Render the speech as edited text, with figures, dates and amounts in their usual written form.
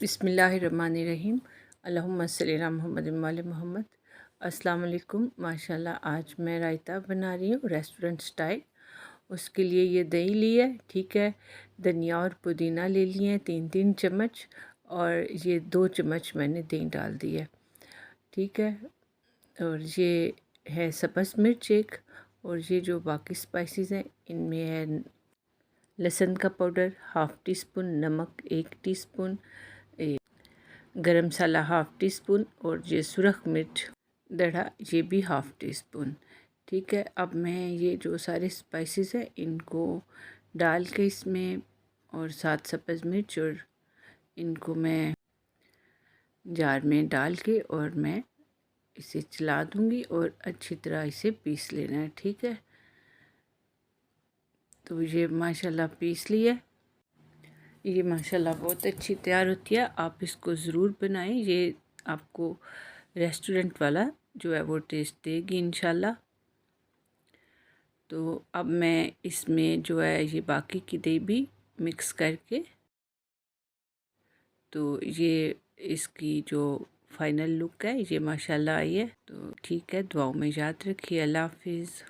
बिस्मिल्लाहिर्रहमानिर्रहीम। अल्लाहुम्मा सल्ली अला मुहम्मद व आले मोहम्मद। अस्सलाम वालेकुम। माशाल्लाह आज मैं रायता बना रही हूँ रेस्टोरेंट स्टाइल। उसके लिए ये दही ली है, ठीक है। धनिया और पुदीना ले लिए हैं 3-3 चम्मच, और ये 2 चम्मच मैंने दही डाल दी है, ठीक है। और ये है सब्ज़ मिर्च एक, और ये जो बाकी स्पाइसेस हैं इनमें है लहसुन का पाउडर हाफ़ टी स्पून, नमक 1 टीस्पून, गरम मसाला हाफ़ टी स्पून, और ये सुरख मिर्च दड़ा ये भी हाफ़ टी स्पून, ठीक है। अब मैं ये जो सारे स्पाइसेस हैं इनको डाल के इसमें, और साथ सब्ज़ मिर्च, और इनको मैं जार में डाल के और मैं इसे चला दूँगी और अच्छी तरह इसे पीस लेना है, ठीक है। तो ये माशाल्लाह पीस लिया। ये माशाल्लाह बहुत अच्छी तैयार होती है, आप इसको ज़रूर बनाएं। ये आपको रेस्टोरेंट वाला जो है वो टेस्ट देगी इंशाल्लाह। तो अब मैं इसमें जो है ये बाकी की दही भी मिक्स करके, तो ये इसकी जो फाइनल लुक है ये माशाल्लाह आई है। तो ठीक है, दुआओं में याद रखिए। अल्लाह हाफिज़।